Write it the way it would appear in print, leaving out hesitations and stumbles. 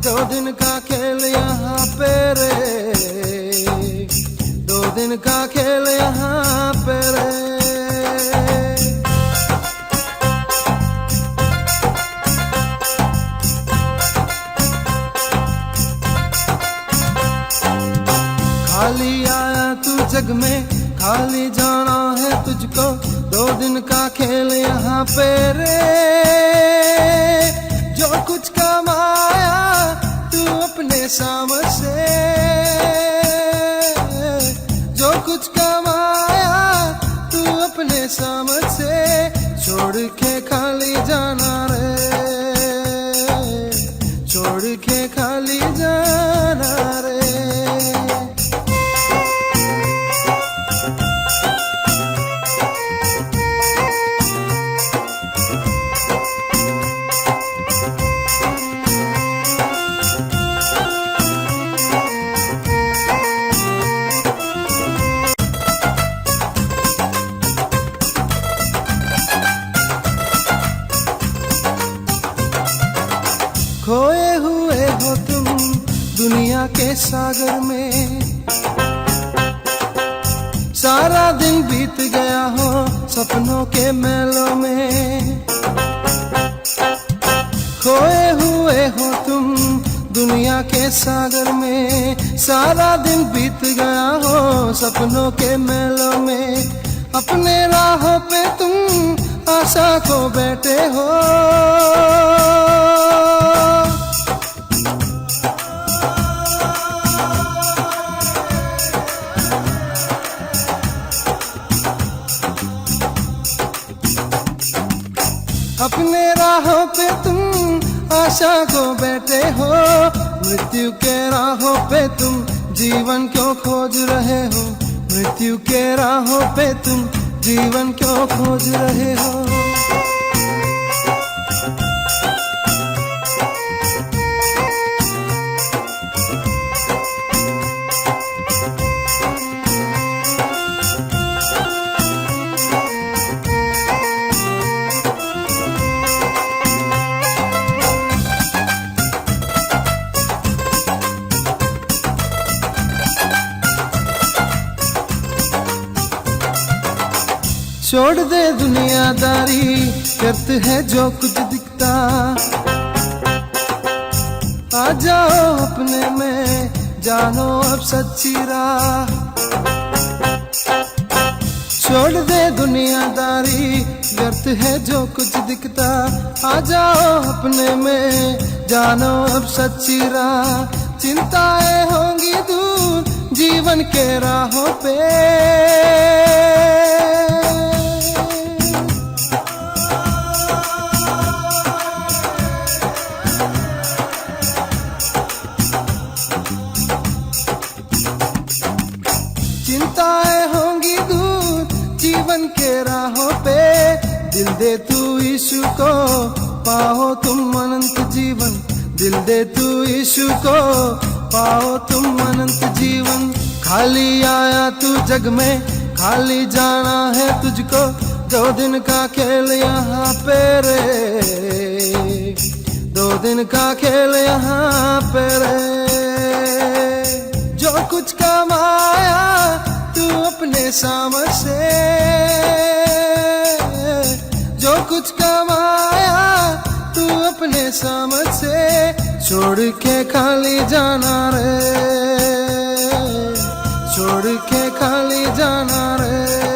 दो दिन का खेल यहाँ पे रे, दो दिन का खेल यहाँ पे रे। खाली आया तू जग में, खाली जाना है तुझको, दो दिन का खेल यहाँ पे रे। जो कुछ कमाया तू अपने शाम से, जो कुछ कमाया तू अपने शाम से, छोड़ के खाली जाना रे, छोड़ के खाली जाना रे। खोए हुए हो तुम दुनिया के सागर में, सारा दिन बीत गया हो सपनों के मेलों में। खोए हुए हो तुम दुनिया के सागर में, सारा दिन बीत गया हो सपनों के मेलों में। अपने राहों पे तुम आशा को बैठे हो, अपने राहों पे तुम आशा को बैठे हो। मृत्यु के राहों पे तुम जीवन क्यों खोज रहे हो, मृत्यु के राहों पे तुम जीवन क्यों खोज रहे हो। छोड़ दे दुनियादारी, करते है जो कुछ दिखता, आ जाओ अपने में, जानो अब सच्ची राह। छोड़ दे दुनियादारी, व्यर्थ है जो कुछ दिखता, आ जाओ अपने में, जानो अब सच्ची राह। चिंताएं होंगी दूर जीवन के राहों पे, चिंताएं होंगी दूर जीवन के राहों पे। दिल दे तू यीशु को, पाओ तुम अनंत जीवन, दिल दे तू यीशु को, पाओ तुम अनंत जीवन। खाली आया तू जग में, खाली जाना है तुझको, दो दिन का खेल यहाँ पे रे, दो दिन का खेल यहाँ पे रे। जो कुछ कमाया तू अपने शाम से, जो कुछ कमाया तू अपने शाम से, छोड़ के खाली जाना रे, छोड़ के खाली जाना रे।